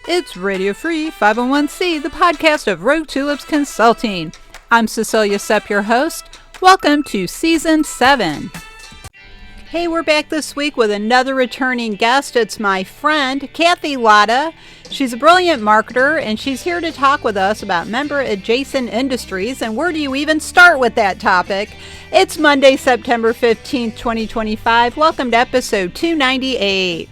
It's Radio Free 501c, the podcast of Rogue Tulips Consulting. I'm Sept, your host. Welcome to Season 7. Hey, we're back this week with another returning guest. It's my friend, Cathy Lada. She's a brilliant marketer, and she's here to talk with us about member-adjacent industries. And where do you even start with that topic? It's Monday, September 15th, 2025. Welcome to episode 298.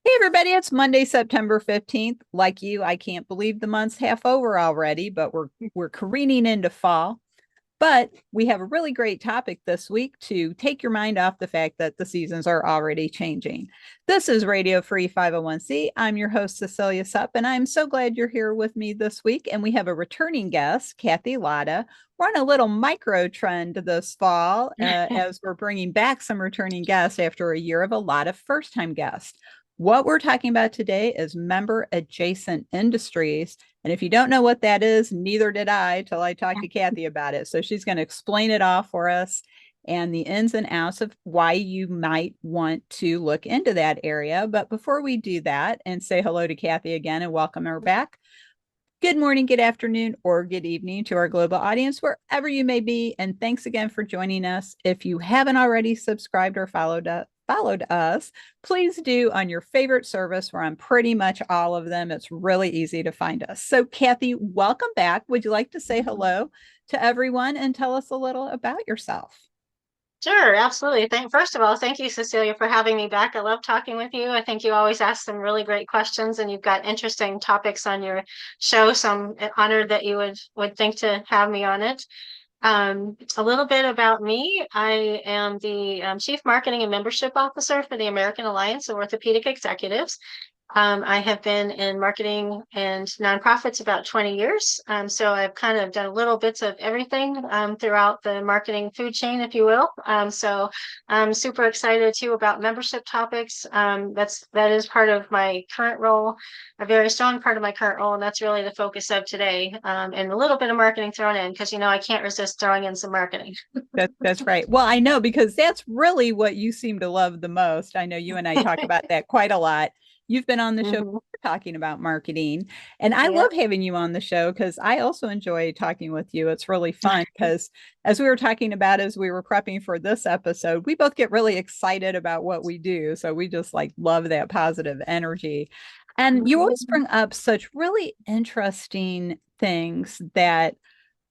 Hey everybody, it's Monday, September 15th. Like you, I can't believe the month's half over already, but we're careening into fall. But we have a really great topic this week to take your mind off the fact that the seasons are already changing. This is Radio Free 501c. I'm your host, Sept, and I'm so glad you're here with me this week. And we have a returning guest, Cathy Lada. We're on a little micro trend this fall as we're bringing back some returning guests after a year of a lot of first-time guests. What we're talking about today is member adjacent industries. And if you don't know what that is, neither did I till I talked to Cathy about it. So she's going to explain it all for us and the ins and outs of why you might want to look into that area. But before we do that and say hello to Cathy again and welcome her back, good morning, good afternoon, or good evening to our global audience, wherever you may be. And thanks again for joining us. If you haven't already subscribed or followed us, please do on your favorite service. We're on pretty much all of them. It's really easy to find us. So Cathy, welcome back. Would you like to say hello to everyone and tell us a little about yourself? Sure, absolutely. First of all, thank you, Cecilia, for having me back. I love talking with you. I think you always ask some really great questions and you've got interesting topics on your show. So I'm honored that you would think to have me on it. A little bit about me. I am the Chief Marketing and Membership Officer for the American Alliance of Orthopedic Executives. I have been in marketing and nonprofits about 20 years. So I've kind of done little bits of everything throughout the marketing food chain, if you will. So I'm super excited too about membership topics. That is part of my current role, a very strong part of my current role, and that's really the focus of today. And a little bit of marketing thrown in because I can't resist throwing in some marketing. That's right. Well, I know because that's really what you seem to love the most. I know you and I talk about that quite a lot. You've been on the show Mhm. talking about marketing, and I Yeah. love having you on the show because I also enjoy talking with you. It's really fun because as we were talking about as we were prepping for this episode, we both get really excited about what we do. So we just like love that positive energy. And you always Mhm. bring up such really interesting things that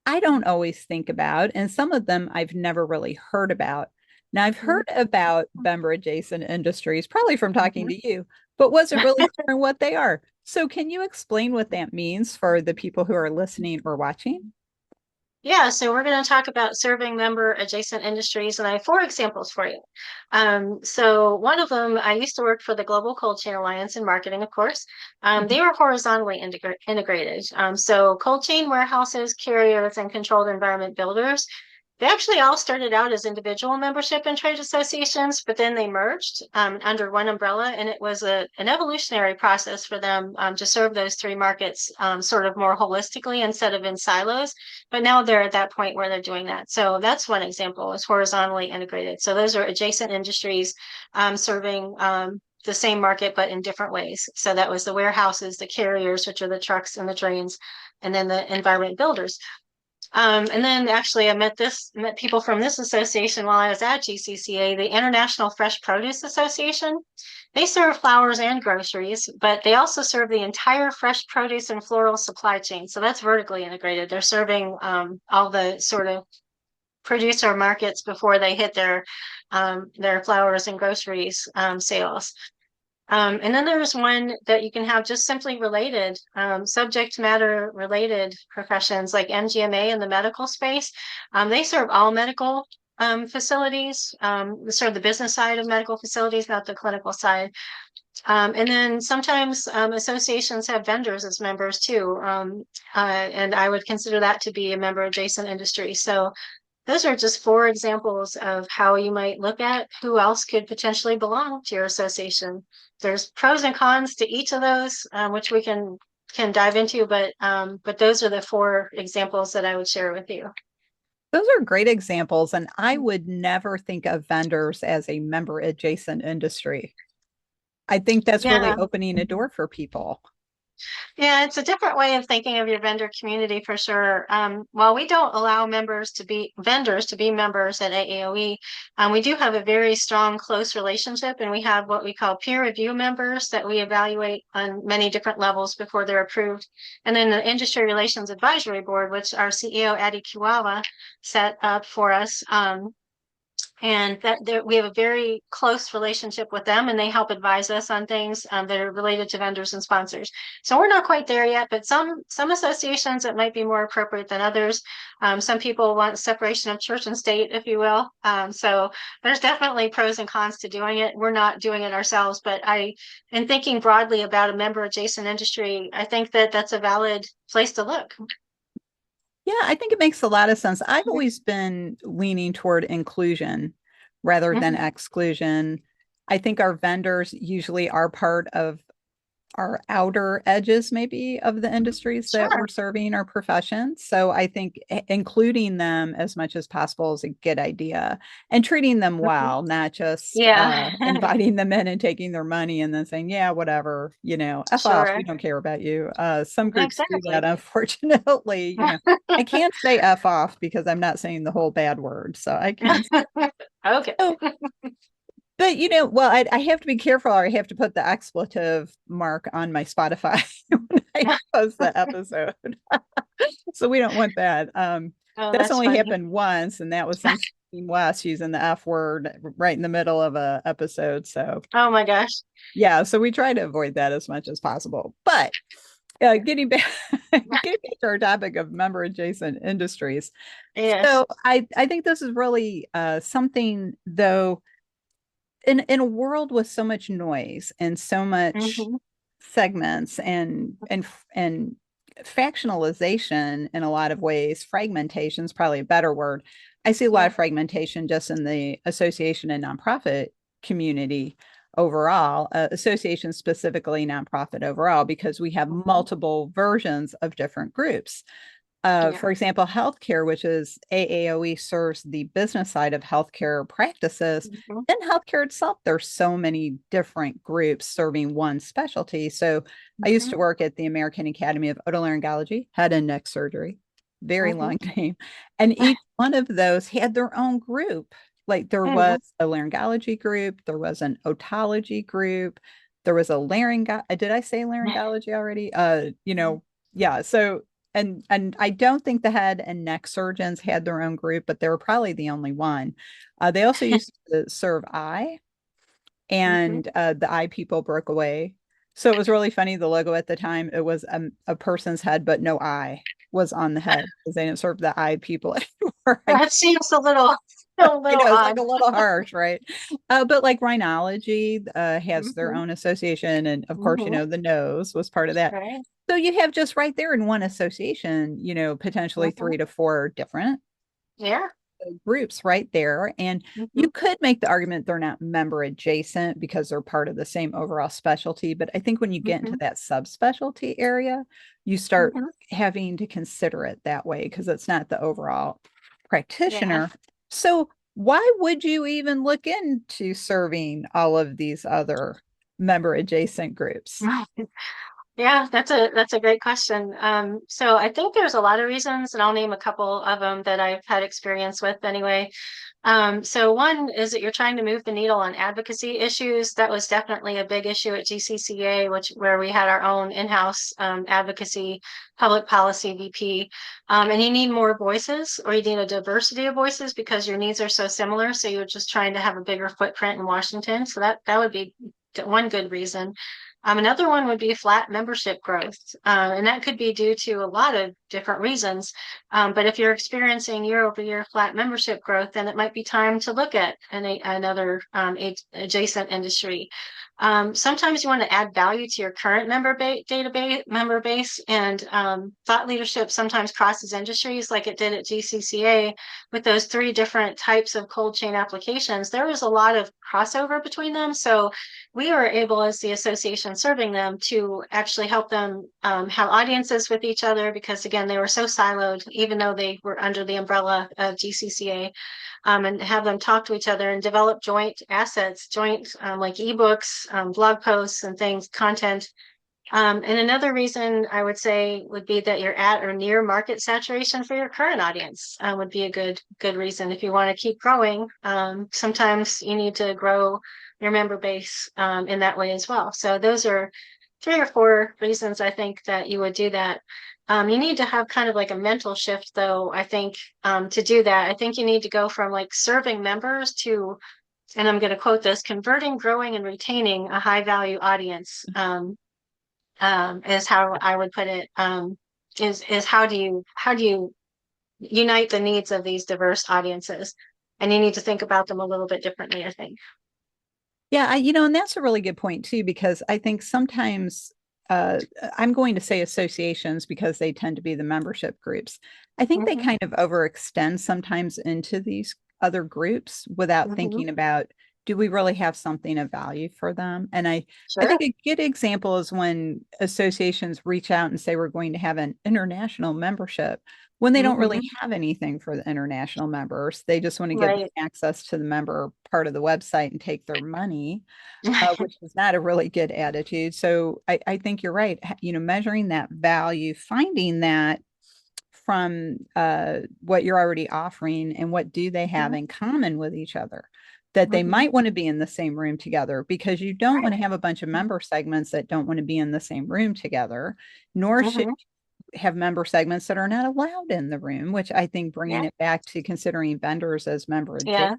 I don't always think about, and some of them I've never really heard about. Now, I've heard about member adjacent industries, probably from talking Mhm. to you, but wasn't really sure what they are. So, can you explain what that means for the people who are listening or watching? Yeah, so we're going to talk about serving member adjacent industries, and I have four examples for you. So one of them, I used to work for the Global Cold Chain Alliance in marketing, of course. They were horizontally integrated. So cold chain warehouses, carriers, and controlled environment builders. They actually all started out as individual membership and trade associations, but then they merged under one umbrella, and it was an evolutionary process for them to serve those three markets sort of more holistically instead of in silos. But now they're at that point where they're doing that. So that's one example is horizontally integrated. So those are adjacent industries serving the same market, but in different ways. So that was the warehouses, the carriers, which are the trucks and the trains, and then the environment builders. And then actually I met people from this association while I was at GCCA, the International Fresh Produce Association. They serve flowers and groceries, but they also serve the entire fresh produce and floral supply chain. So that's vertically integrated. They're serving all the sort of producer markets before they hit their flowers and groceries sales. And then there's one that you can have just simply related, subject matter related professions like MGMA in the medical space. They serve all medical facilities, serve the business side of medical facilities, not the clinical side. And then sometimes associations have vendors as members too. And I would consider that to be a member adjacent industry. So those are just four examples of how you might look at who else could potentially belong to your association. There's pros and cons to each of those, which we can dive into, but those are the four examples that I would share with you. Those are great examples, and I would never think of vendors as a member adjacent industry. I think that's really Yeah, opening a door for people. Yeah, it's a different way of thinking of your vendor community for sure. While we don't allow vendors to be members at AAOE, we do have a very strong, close relationship, and we have what we call peer review members that we evaluate on many different levels before they're approved. And then the Industry Relations Advisory Board, which our CEO, Adi Kiwawa, set up for us. And we have a very close relationship with them, and they help advise us on things that are related to vendors and sponsors. So we're not quite there yet, but some associations it might be more appropriate than others. Some people want separation of church and state, if you will. So there's definitely pros and cons to doing it. We're not doing it ourselves, but in thinking broadly about a member adjacent industry, I think that that's a valid place to look. Yeah, I think it makes a lot of sense. I've always been leaning toward inclusion rather than Mhm. exclusion. I think our vendors usually are part of our outer edges, maybe, of the industries that we're Sure. serving or professions. So I think including them as much as possible is a good idea and treating them Mhm. well, not just Yeah. inviting them in and taking their money and then saying, yeah, whatever, F off, Sure. we don't care about you. Some groups do that, Exactly. unfortunately. I can't say F off because I'm not saying the whole bad word. So I can't. Okay. Oh, but well, I have to be careful, or I have to put the expletive mark on my Spotify when I post the episode. So we don't want that. Oh, That's that's only funny. happened once, and that was some West using the F word right in the middle of a episode. So Oh my gosh. yeah, so we try to avoid that as much as possible. But getting back getting back to our topic of member adjacent industries. Yes. So I think this is really something though in a world with so much noise and so much Hmm. segments and factionalization in a lot of ways, fragmentation is probably a better word. I see a lot Yeah. of fragmentation just in the association and nonprofit community overall, association specifically, nonprofit overall, because we have Hmm. multiple versions of different groups. Yeah. For example, healthcare, which is AAOE, serves the business side of healthcare practices. Hmm. In healthcare itself, there's so many different groups serving one specialty. So I used Hmm. to work at the American Academy of Otolaryngology, head and neck surgery, very Hmm. long name. And each one of those had their own group. Like there was Hmm. a laryngology group, there was an otology group, there was a did I say laryngology already? Yeah. So and I don't think the head and neck surgeons had their own group, but they were probably the only one. They also used to serve eye, Hmm. and the eye people broke away. So it was really funny. The logo at the time, it was a person's head, but no eye was on the head because they didn't serve the eye people anymore. That seems a little It's like odd. a little harsh, right? But like rhinology has their Hmm. own association, and of course, Hmm. the nose was part of that. Right. So you have just right there in one association, potentially Hmm. 3 to 4 different Yeah. groups right there. And you Hmm. could make the argument they're not member adjacent because they're part of the same overall specialty. But I think when you get into Hmm. that subspecialty area, you start Hmm. having to consider it that way because it's not the overall Yeah. practitioner. So why would you even look into serving all of these other member adjacent groups? Yeah, that's a great question. So I think there's a lot of reasons, and I'll name a couple of them that I've had experience with anyway. So one is that you're trying to move the needle on advocacy issues. That was definitely a big issue at GCCA, where we had our own in-house advocacy public policy VP. And you need more voices, or you need a diversity of voices because your needs are so similar. So you're just trying to have a bigger footprint in Washington. So that would be one good reason. Another one would be flat membership growth, and that could be due to a lot of different reasons. But if you're experiencing year over year flat membership growth, then it might be time to look at another adjacent industry. Sometimes you want to add value to your current member base, and thought leadership sometimes crosses industries, like it did at GCCA with those 3 different types of cold chain applications. There was a lot of crossover between them, so we were able, as the association serving them, to actually help them have audiences with each other because, again, they were so siloed, even though they were under the umbrella of GCCA, and have them talk to each other and develop joint assets, joint like ebooks, blog posts, and things, content And another reason I would say would be that you're at or near market saturation for your current audience, would be a good reason. If you want to keep growing, sometimes you need to grow your member base in that way as well. So those are 3 or 4 reasons I think that you would do that. You need to have kind of like a mental shift, though, I think, to do that. I think you need to go from like serving members to, and I'm going to quote this, converting, growing, and retaining a high value audience. Is how I would put it. Is how do you unite the needs of these diverse audiences, and you need to think about them a little bit differently, I think. Yeah, and that's a really good point too, because I think sometimes uh, I'm going to say associations because they tend to be the membership groups. I think they Hmm. kind of overextend sometimes into these other groups without Hmm. thinking about, do we really have something of value for them? And I Sure. think a good example is when associations reach out and say we're going to have an international membership when they don't really Hmm. have anything for the international members. They just want to give them Right. access to the member part of the website and take their money, which is not a really good attitude. So I think you're right. Measuring that value, finding that from what you're already offering and what do they have in common with each other, that they Hmm. might want to be in the same room together, because you don't want Right. to have a bunch of member segments that don't want to be in the same room together, nor should Hmm. have member segments that are not allowed in the room, which I think bringing Yeah. it back to considering vendors as member adjacent, Yeah.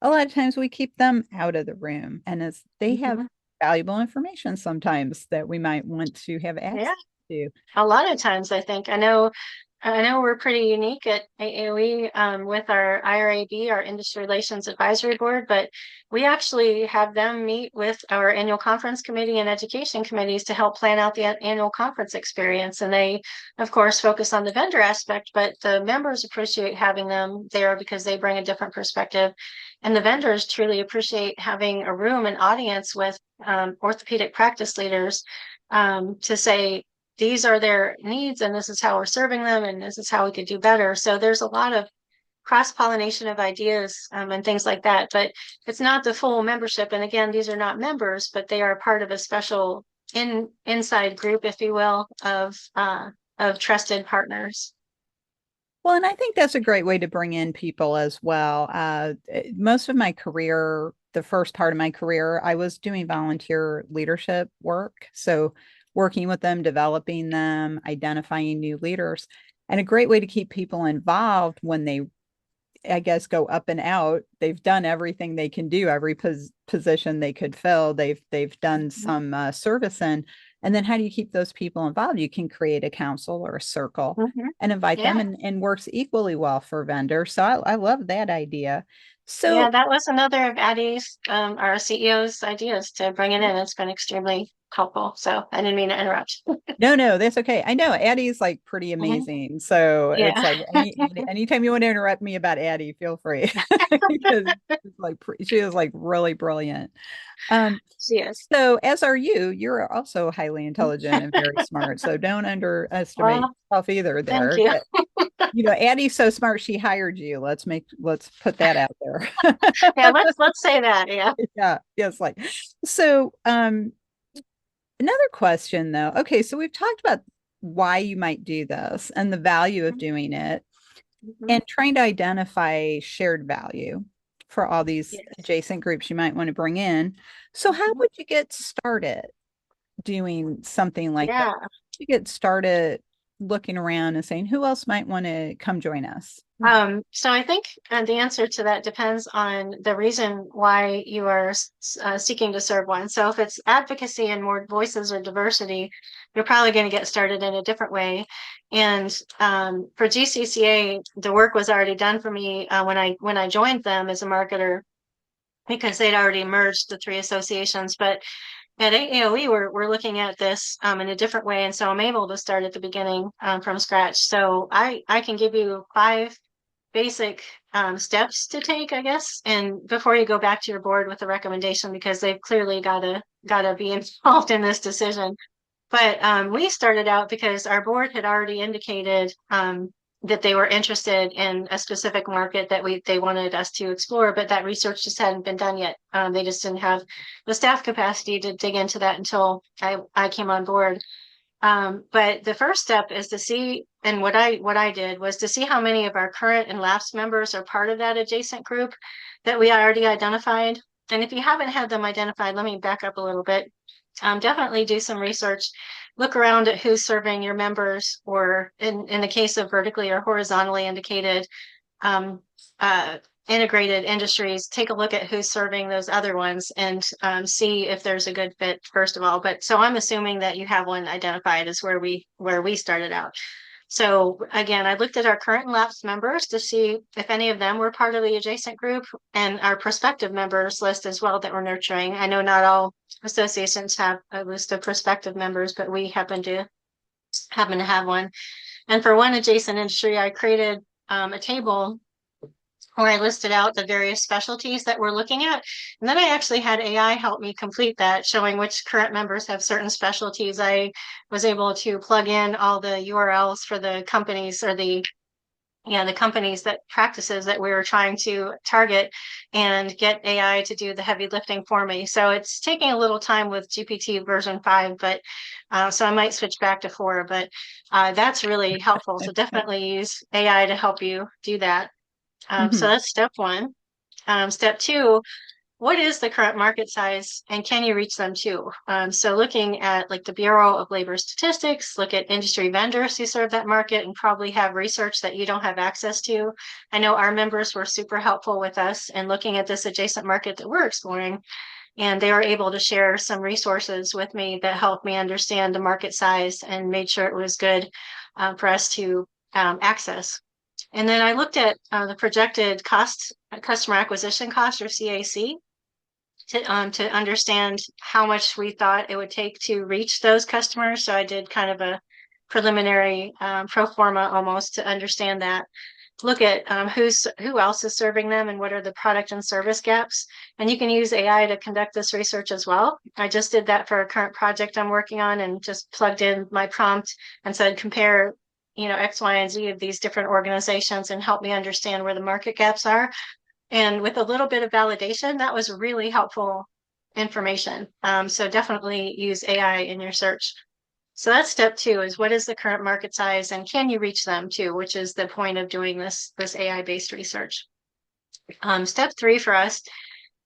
a lot of times we keep them out of the room, and as they have Hmm. valuable information sometimes that we might want to have Yeah. access to. A lot of times, I think. I know we're pretty unique at AAOE, with our IRAB, our Industry Relations Advisory Board, but we actually have them meet with our annual conference committee and education committees to help plan out the annual conference experience. And they, of course, focus on the vendor aspect, but the members appreciate having them there because they bring a different perspective. And the vendors truly appreciate having a room, an audience with orthopedic practice leaders, to say, these are their needs and this is how we're serving them and this is how we could do better. So there's a lot of cross pollination of ideas, and things like that, but it's not the full membership. And again, these are not members, but they are part of a special inside group, if you will, of trusted partners. Well, and I think that's a great way to bring in people as well. Most of my career, the first part of my career, I was doing volunteer leadership work. So working with them, developing them, identifying new leaders. And a great way to keep people involved when they, I guess, go up and out. They've done everything they can do, every position they could fill. They've done Mhm. some service in, and then how do you keep those people involved? You can create a council or a circle Mhm. and invite them, Yeah. and works equally well for vendors. So I love that idea. Yeah, So that was another of Addie's, our CEO's ideas to bring it in. It's been extremely helpful. So I didn't mean to interrupt. no, that's okay. I know Addie's like pretty Mhm. amazing. So it's Yeah. like anytime you want to interrupt me about Addie, feel free. Because she is like really brilliant. Um, She is. So, as are you, you're also highly intelligent and very smart. So, don't underestimate Well, yourself either thank there. you. Addie's so smart she hired you. Let's put that out there. Yeah, let's say that. Yeah. Yeah, yes, like so. Another question though. Okay, so we've talked about why you might do this and the value of doing it, Mhm. and trying to identify shared value for all these Yes. adjacent groups you might want to bring in. So, how Mhm. would you get started doing something like that? Yeah. You get started looking around and saying, who else might want to come join us? So I think the answer to that depends on the reason why you are seeking to serve one. So if it's advocacy and more voices or diversity, you're probably going to get started in a different way. And for GCCA, the work was already done for me when I joined them as a marketer, because they'd already merged the 3 associations. But at AAOE, we're looking at this in a different way, and so I'm able to start at the beginning, from scratch. So I can give you 5 basic steps to take, I guess, and before you go back to your board with a recommendation, because they've clearly gotta be involved in this decision. But we started out because our board had already indicated. that they were interested in a specific market that they wanted us to explore, but that research just hadn't been done yet. They just didn't have the staff capacity to dig into that until I came on board. But the first step is to see, and what I did was to see how many of our current and lapsed members are part of that adjacent group that we already identified. And if you haven't had them identified, let me back up a little bit. Definitely do some research. Look around at who's serving your members, or in the case of vertically or horizontally indicated um, uh, integrated industries, take a look at who's serving those other ones and see if there's a good fit, first of all. But so I'm assuming that you have one identified as where we started out. So again, I looked at our current and lapsed members to see if any of them were part of the adjacent group, and our prospective members list as well that we're nurturing. I know not all associations have a list of prospective members, but we happen to have one. And for one adjacent industry, I created a table where I listed out the various specialties that we're looking at. And then I actually had AI help me complete that, showing which current members have certain specialties. I was able to plug in all the URLs for the companies, or the companies that practices that we were trying to target, and get AI to do the heavy lifting for me. So it's taking a little time with GPT version 5, but so I might switch back to 4, but that's really helpful. So definitely use AI to help you do that. So that's step one. Step two, what is the current market size, and can you reach them too? So looking at like the Bureau of Labor Statistics, look at industry vendors who serve that market and probably have research that you don't have access to. I know our members were super helpful with us in looking at this adjacent market that we're exploring, and they were able to share some resources with me that helped me understand the market size and made sure it was good for us to access. And then I looked at the projected customer acquisition cost, or CAC, to understand how much we thought it would take to reach those customers. So I did kind of a preliminary pro forma almost to understand that. Look at who else is serving them and what are the product and service gaps. And you can use AI to conduct this research as well. I just did that for a current project I'm working on, and just plugged in my prompt and said, compare X, Y, and Z of these different organizations and help me understand where the market gaps are. And with a little bit of validation, that was really helpful information. So definitely use AI in your search. So that's step two, is what is the current market size and can you reach them too, which is the point of doing this AI-based research. Step three for us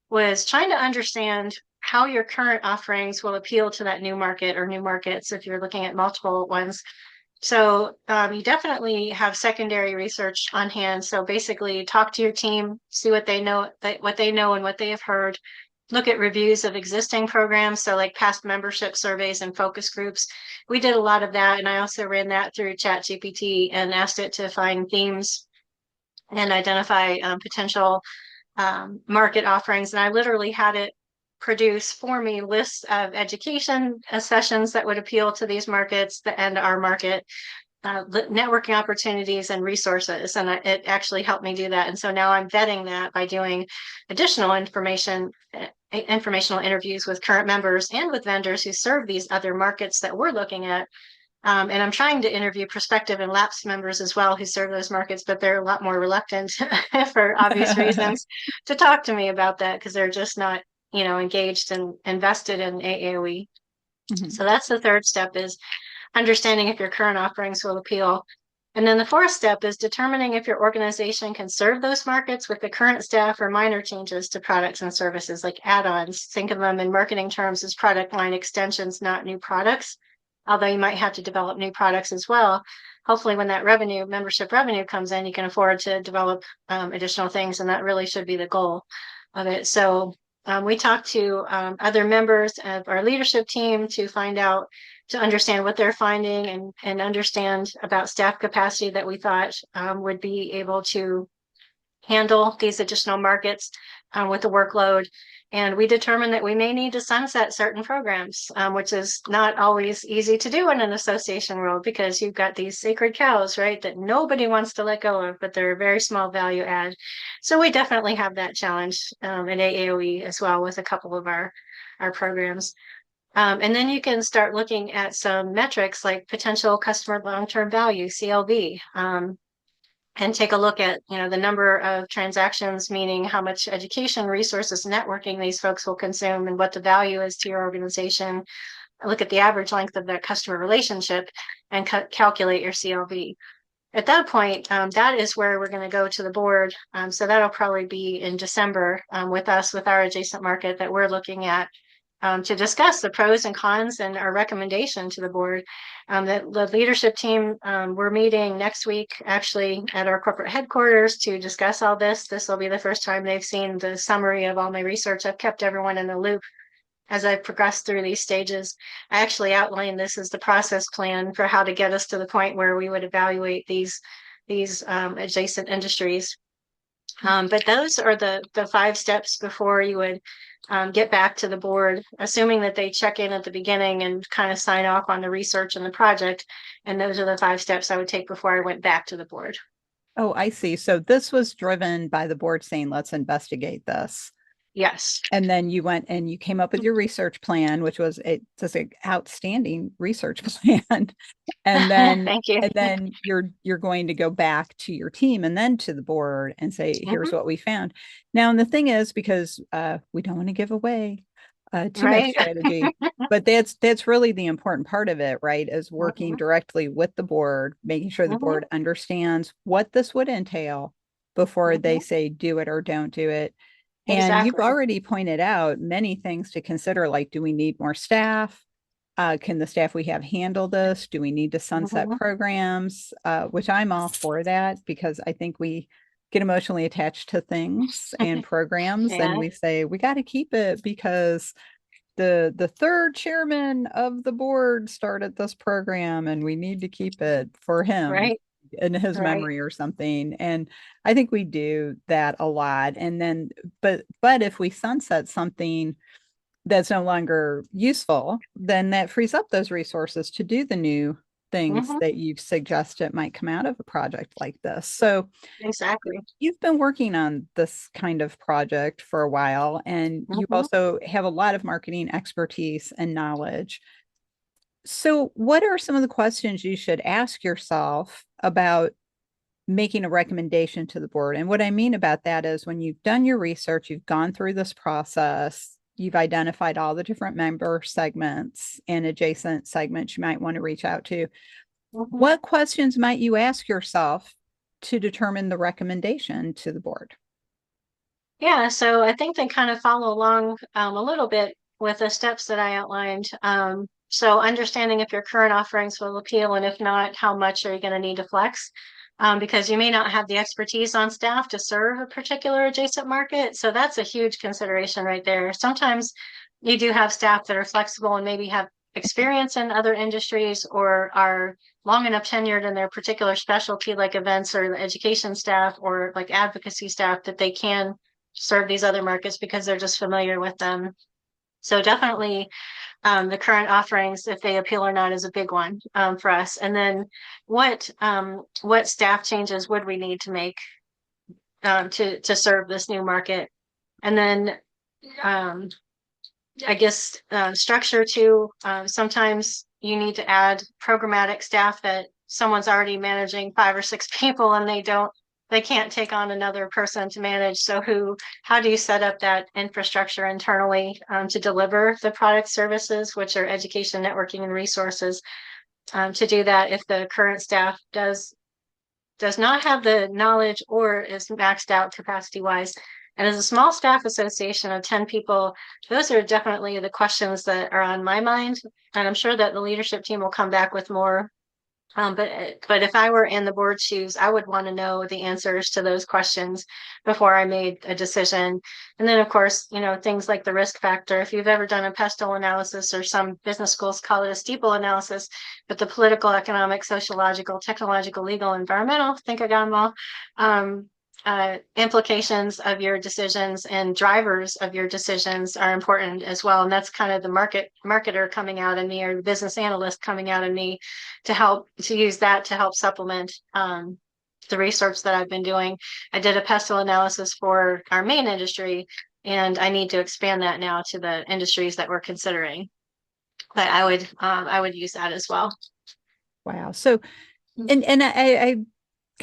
was trying to understand how your current offerings will appeal to that new market or new markets if you're looking at multiple ones. So you definitely have secondary research on hand. So basically talk to your team, see what they know and what they have heard. Look at reviews of existing programs, so like past membership surveys and focus groups. We did a lot of that, and I also ran that through ChatGPT and asked it to find themes and identify potential market offerings. And I literally had it produce for me lists of education sessions that would appeal to these markets and our market, networking opportunities and resources. And it actually helped me do that. And so now I'm vetting that by doing additional informational interviews with current members and with vendors who serve these other markets that we're looking at. And I'm trying to interview prospective and lapsed members as well who serve those markets, but they're a lot more reluctant for obvious reasons to talk to me about that, because they're just not, engaged and invested in AAOE. Mm-hmm. So that's the third step, is understanding if your current offerings will appeal. And then the fourth step is determining if your organization can serve those markets with the current staff or minor changes to products and services, like add-ons. Think of them in marketing terms as product line extensions, not new products, although you might have to develop new products as well. Hopefully when that membership revenue comes in, you can afford to develop additional things, and that really should be the goal of it. So we talked to other members of our leadership team to understand what they're finding and understand about staff capacity that we thought would be able to handle these additional markets with the workload. And we determined that we may need to sunset certain programs, which is not always easy to do in an association world, because you've got these sacred cows, right, that nobody wants to let go of, but they're a very small value add. So we definitely have that challenge in AAOE as well with a couple of our programs. And then you can start looking at some metrics like potential customer long-term value, CLV. and take a look at, the number of transactions, meaning how much education, resources, networking these folks will consume and what the value is to your organization. Look at the average length of that customer relationship and calculate your CLV. At that point, that is where we're going to go to the board. So that'll probably be in December with us, with our adjacent market that we're looking at, to discuss the pros and cons and our recommendation to the board. The leadership team, we're meeting next week, actually, at our corporate headquarters to discuss all this. This will be the first time they've seen the summary of all my research. I've kept everyone in the loop as I progressed through these stages. I actually outlined this as the process plan for how to get us to the point where we would evaluate these adjacent industries. But those are the 5 steps before you would get back to the board, assuming that they check in at the beginning and kind of sign off on the research and the project. And those are the 5 steps I would take before I went back to the board. Oh, I see. So this was driven by the board saying, let's investigate this. Yes. And then you went and you came up with your research plan, which was just an outstanding research plan. And then Thank you. you're going to go back to your team and then to the board and say, here's Mm-hmm. what we found. Now, and the thing is, because we don't want to give away too much Right. strategy, but that's really the important part of it, right? Is working Mm-hmm. directly with the board, making sure the Mm-hmm. board understands what this would entail before they Mm-hmm. say do it or don't do it. And you've Exactly. already pointed out many things to consider, like, do we need more staff? Can the staff we have handle this? Do we need to sunset Mm-hmm. programs? Which I'm all for that, because I think we get emotionally attached to things and programs, and Yeah. we say we got to keep it because the third chairman of the board started this program and we need to keep it for him Right. in his Right. memory or something. And I think we do that a lot. And then but if we sunset something that's no longer useful, then that frees up those resources to do the new things Mm-hmm. that you've suggested might come out of a project like this. So Exactly. you've been working on this kind of project for a while, and you Mm-hmm. also have a lot of marketing expertise and knowledge. So, what are some of the questions you should ask yourself about making a recommendation to the board? And what I mean about that is, when you've done your research, you've gone through this process, you've identified all the different member segments and adjacent segments you might want to reach out to. Mm-hmm. What questions might you ask yourself to determine the recommendation to the board? Yeah, so I think they kind of follow along a little bit with the steps that I outlined. So understanding if your current offerings will appeal, and if not, how much are you going to need to flex? Because you may not have the expertise on staff to serve a particular adjacent market. So that's a huge consideration right there. Sometimes you do have staff that are flexible and maybe have experience in other industries or are long enough tenured in their particular specialty, like events or the education staff or like advocacy staff, that they can serve these other markets because they're just familiar with them. So definitely the current offerings, if they appeal or not, is a big one for us. And then what staff changes would we need to make to serve this new market? And then um, I guess structure too. Sometimes you need to add programmatic staff that someone's already managing 5 or 6 people and they can't take on another person to manage. So how do you set up that infrastructure internally to deliver the product services, which are education, networking, and resources, to do that if the current staff does not have the knowledge or is maxed out capacity wise. And as a small staff association of 10 people, those are definitely the questions that are on my mind. And I'm sure that the leadership team will come back with more. But if I were in the board shoes, I would want to know the answers to those questions before I made a decision. And then, of course, things like the risk factor. If you've ever done a pestle analysis, or some business schools call it a steeple analysis, but the political, economic, sociological, technological, legal, environmental, I think I got them all. Implications of your decisions and drivers of your decisions are important as well. And that's kind of the marketer coming out in me, or the business analyst coming out in me, to use that to help supplement the research that I've been doing. I did a pestle analysis for our main industry, and I need to expand that now to the industries that we're considering. But I would use that as well. Wow. So, and I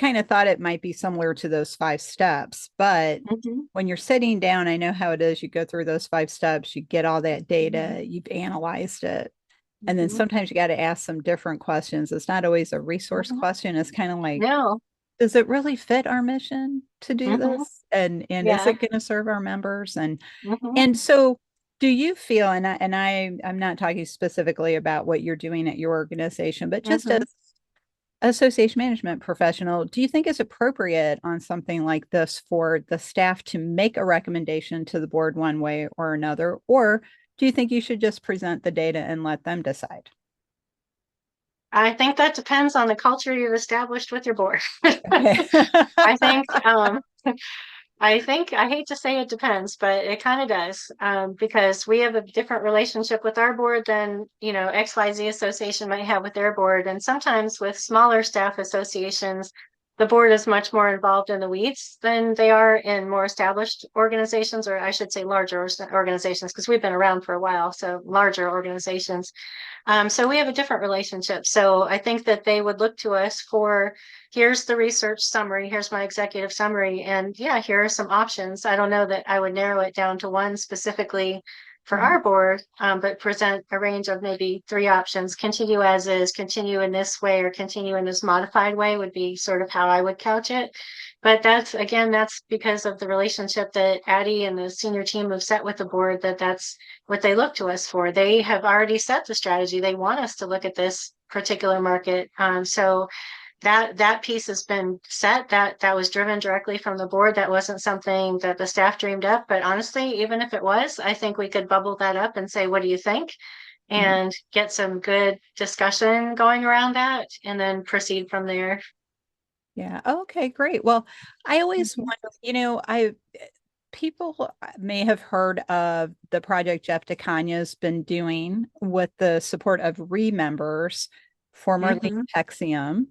kind of thought it might be similar to those 5 steps, but Hmm. when you're sitting down, I know how it is. You go through those 5 steps, you get all that Hmm. data, you've analyzed it. And then Hmm. sometimes you got to ask some different questions. It's not always a resource Hmm. question. It's kind of like, No. does it really fit our mission to do Hmm. this? And is Yeah. it going to serve our members? Hmm. And so do you feel, I'm not talking specifically about what you're doing at your organization, but just as Hmm. association management professional, do you think it's appropriate on something like this for the staff to make a recommendation to the board one way or another? Or do you think you should just present the data and let them decide? I think that depends on the culture you've established with your board. Okay. I think I hate to say it depends, but it kind of does, because we have a different relationship with our board than, XYZ association might have with their board. And sometimes with smaller staff associations, the board is much more involved in the weeds than they are in more established organizations, or I should say larger organizations, because we've been around for a while. So larger organizations. So we have a different relationship. So I think that they would look to us for, here's the research summary, here's my executive summary, and yeah, here are some options. I don't know that I would narrow it down to one specifically for Mhm. our board, but present a range of maybe 3 options. Continue as is, continue in this way, or continue in this modified way would be sort of how I would couch it. But that's because of the relationship that Addie and the senior team have set with the board, that's what they look to us for. They have already set the strategy. They want us to look at this particular market. So that piece has been set. That was driven directly from the board. That wasn't something that the staff dreamed up. But honestly, even if it was, I think we could bubble that up and say, what do you think? Mhm. And get some good discussion going around that and then proceed from there. Yeah. Okay, great. Well, I always Mhm. wonder, I people may have heard of the project Jeff DeCanya's been doing with the support of remembers, formerly Mhm. Texium,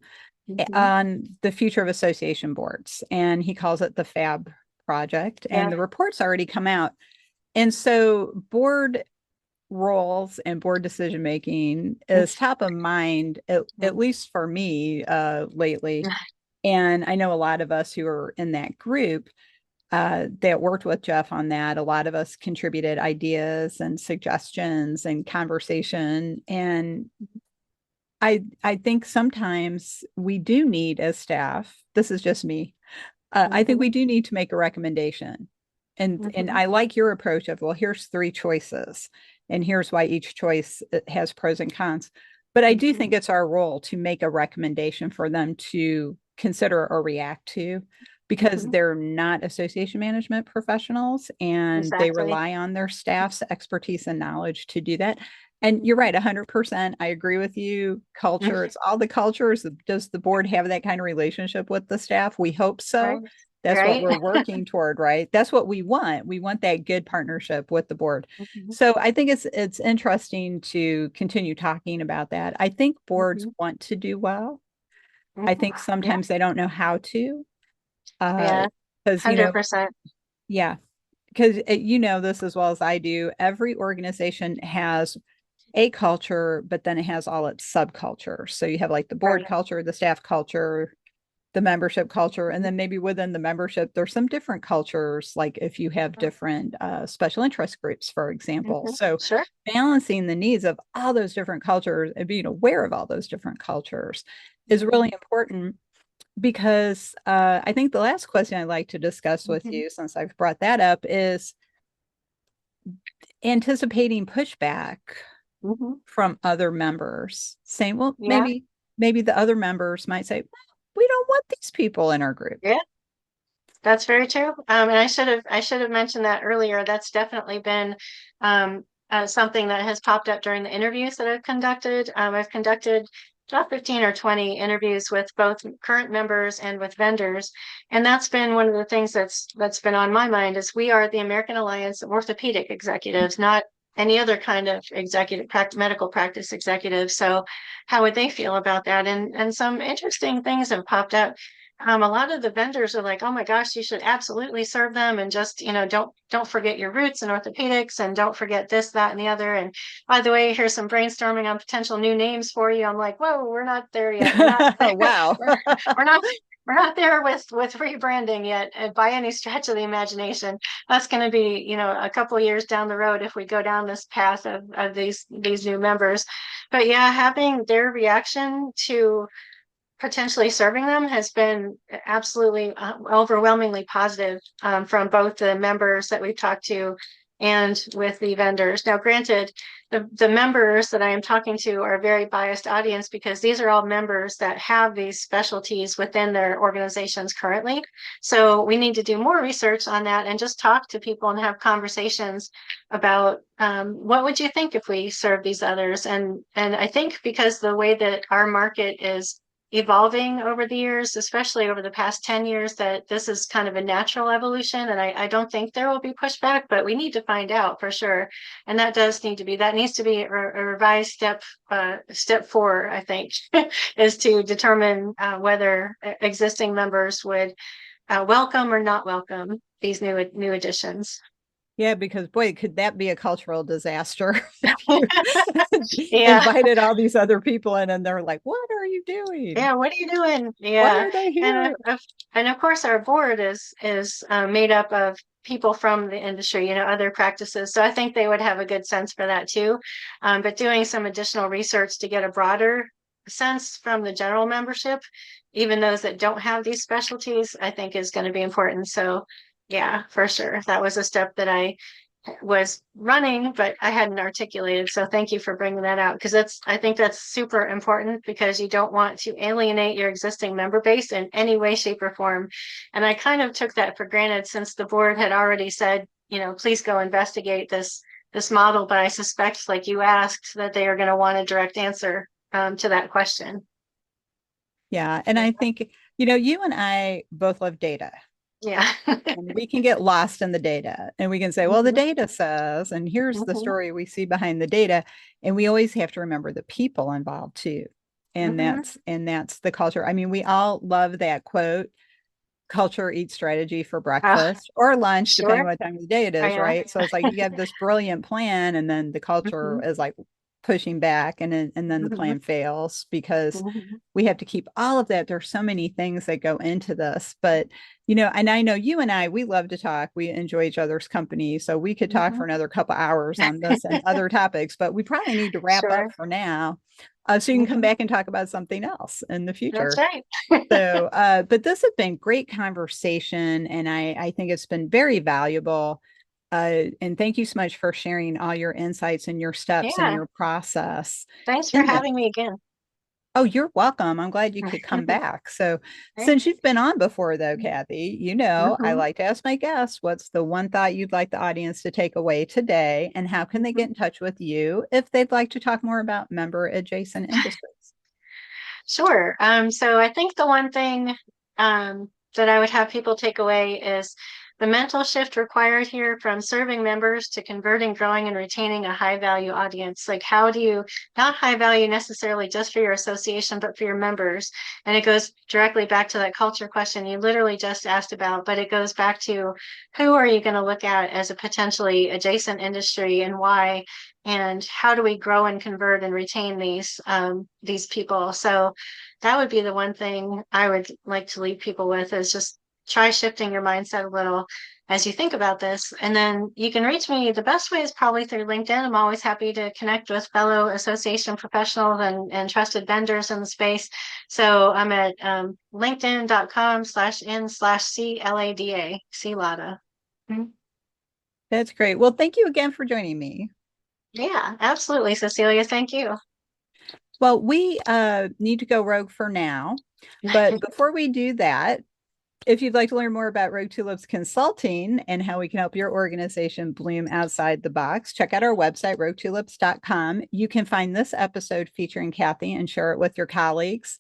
Mhm. on the future of association boards. And he calls it the FAB project. Yeah. And the report's already come out. And so board roles and board decision making is top of mind, at Mhm. least for me lately. And I know a lot of us who are in that group that worked with Jeff on that, a lot of us contributed ideas and suggestions and conversation. And I think sometimes we do need as staff, this is just me, I think we Mhm. do need to make a recommendation. And Mhm. I like your approach of, well, here's 3 choices, and here's why each choice has pros and cons. But I do Mhm. think it's our role to make a recommendation for them to consider or react to, because Mhm. they're not association management professionals and they Exactly. rely on their staff's expertise and knowledge to do that. And you're Mhm. right, 100%. I agree with you. Mhm. Culture, it's all the cultures. Does the board have that kind of relationship with the staff? We hope so. Right. That's what Right. we're working toward, right? That's what we want. We want that good partnership with the board. Mhm. So I think it's interesting to continue talking about that. I think boards Mhm. want to do well. I Mhm. think Yeah. sometimes they don't know how to, uh, Yeah. because, 100%. yeah, because this as well as I do, every organization has a culture, but then it has all its subcultures. So you have like the board Right. culture, the staff culture, the membership culture, and Mhm. then maybe within the membership, there's some different cultures, like if you have different special interest groups, for example. Mhm. So Sure. balancing the needs of all those different cultures and being aware of all those different cultures is Mhm. really important because I think the last question I'd like to discuss with Mhm. you, since I've brought that up, is anticipating pushback Mhm. from other members saying, well, Yeah. maybe the other members might say, we don't want these people in our group. Yeah. That's very true. And I should have mentioned that earlier. That's definitely been something that has popped up during the interviews that I've conducted. I've conducted about 15 or 20 interviews with both current members and with vendors, and that's been one of the things that's been on my mind. Is we are the American Alliance of Orthopedic Executives, not any other kind of medical practice executive. So, how would they feel about that? And some interesting things have popped up. A lot of the vendors are like, "Oh my gosh, you should absolutely serve them, and just don't forget your roots in orthopedics, and don't forget this, that, and the other. And by the way, here's some brainstorming on potential new names for you." I'm like, "Whoa, we're not there yet. We're not there. Wow. We're, we're not." we're not there with rebranding yet by any stretch of the imagination. That's going to be, a couple of years down the road if we go down this path of these new members. But yeah, having their reaction to potentially serving them has been absolutely overwhelmingly positive, from both the members that we've talked to and with the vendors. Now, granted, the members that I am talking to are a very biased audience because these are all members that have these specialties within their organizations currently. So we need to do more research on that and just talk to people and have conversations about what would you think if we serve these others. And I think because the way that our market is evolving over the years, especially over the past 10 years, that this is kind of a natural evolution. And I don't think there will be pushback, but we need to find out for sure. And that needs to be a revised step 4, I think, is to determine whether existing members would welcome or not welcome these new additions. Yeah, because boy, could that be a cultural disaster if you Yeah. invited all these other people in and they're like, what are you doing? Yeah, what are you doing? Why Yeah. are they And here? of course our board is made up of people from the industry, other practices. So I think they would have a good sense for that too. But doing some additional research to get a broader sense from the general membership, even those that don't have these specialties, I think is going to be important. So yeah, for sure. That was a step that I was running, but I hadn't articulated. So thank you for bringing that out, because I think that's super important, because you don't want to alienate your existing member base in any way, shape, or form. And I kind of took that for granted since the board had already said, please go investigate this model. But I suspect, like you asked, that they are going to want a direct answer to that question. Yeah. And I think, you and I both love data. Yeah. And we can get lost in the data and we can say, well, the Mhm. data says, and here's the Mhm. story we see behind the data. And we always have to remember the people involved too. And Mhm. that's the culture. I mean, we all love that quote, culture eats strategy for Oh, breakfast or lunch, depending sure. what time of the day it Oh, is, yeah. right? So it's like you have this brilliant plan, and then the culture Mhm. is like pushing back, and then the Mhm. plan fails because Mhm. we have to keep all of that. There's so many things that go into this, but and I know you and I, we love to talk. We enjoy each other's company, so we could talk for Mhm. another couple hours on this and other topics, but we probably need to wrap up Sure. for now, so you can come Mhm. back and talk about something else in the That's future. right. So, but this has been great conversation, and I think it's been very valuable. And thank you so much for sharing all your insights and your steps and Yeah. your process Thanks for in this. having me again. Oh, you're welcome. I'm glad you could come back. So, Right. since you've been on before, though, Cathy, I Mhm. like to ask my guests, what's the one thought you'd like the audience to take away today, and how can they get Mhm. in touch with you if they'd like to talk more about member adjacent industries? Sure. So I think the one thing that I would have people take away is the mental shift required here from serving members to converting, growing, and retaining a high value audience. Like, how do you, not high value necessarily just for your association, but for your members? And it goes directly back to that culture question you literally just asked about, but it goes back to who are you going to look at as a potentially adjacent industry and why? And how do we grow and convert and retain these people? So that would be the one thing I would like to leave people with, is just try shifting your mindset a little as you think about this. And then you can reach me. The best way is probably through LinkedIn. I'm always happy to connect with fellow association professionals and trusted vendors in the space. So I'm at linkedin.com/in/CLADA, CLADA. Mhm. That's great. Well, thank you again for joining me. Yeah, absolutely, Cecilia. Thank you. Well, we need to go rogue for now. But before we do that, if you'd like to learn more about Rogue Tulips Consulting and how we can help your organization bloom outside the box, check out our website, roguetulips.com. You can find this episode featuring Cathy and share it with your colleagues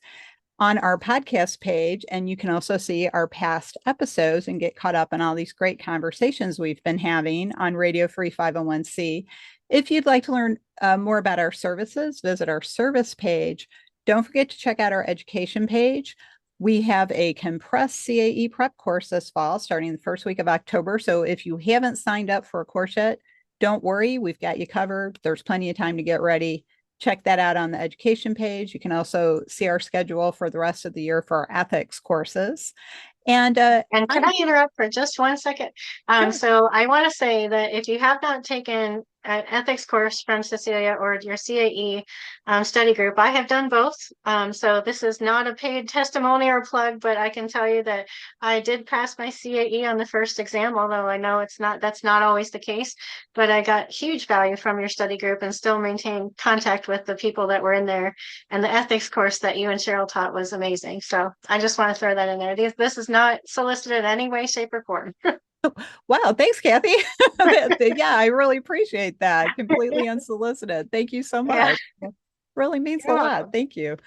on our podcast page. And you can also see our past episodes and get caught up on all these great conversations we've been having on Radio Free 501c. If you'd like to learn more about our services, visit our service page. Don't forget to check out our education page. We have a compressed CAE prep course this fall, starting the first week of October. So if you haven't signed up for a course yet, don't worry, we've got you covered. There's plenty of time to get ready. check that out on the education page. You can also see our schedule for the rest of the year for our ethics courses. And can I interrupt for just 1 second? Sure. So I want to say that if you have not taken an ethics course from Cecilia or your CAE study group, I have done both. So this is not a paid testimony or plug, but I can tell you that I did pass my CAE on the first exam, although I know that's not always the case. But I got huge value from your study group and still maintain contact with the people that were in there. And the ethics course that you and Cheryl taught was amazing. So I just want to throw that in there. This is not solicited in any way, shape, or form. Wow, thanks, Cathy. Yeah, I really appreciate that. Completely unsolicited. Thank you so Yeah, much. Really means a you're lot. welcome. Thank you.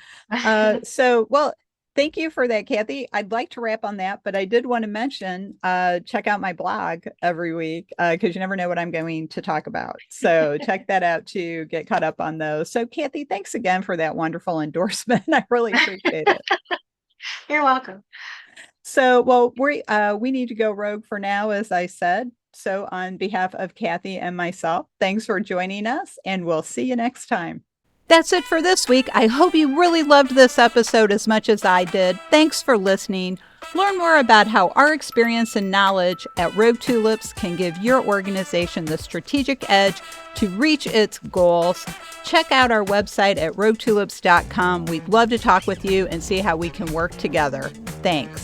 Well, thank you for that, Cathy. I'd like to wrap on that, but I did want to mention, check out my blog every week because you never know what I'm going to talk about. So check that out to get caught up on those. So Cathy, thanks again for that wonderful endorsement. I really appreciate it. You're welcome. So, well, we need to go rogue for now, as I said. So, on behalf of Cathy and myself, thanks for joining us, and we'll see you next time. That's it for this week. I hope you really loved this episode as much as I did. Thanks for listening. Learn more about how our experience and knowledge at Rogue Tulips can give your organization the strategic edge to reach its goals. Check out our website at roguetulips.com. We'd love to talk with you and see how we can work together. Thanks.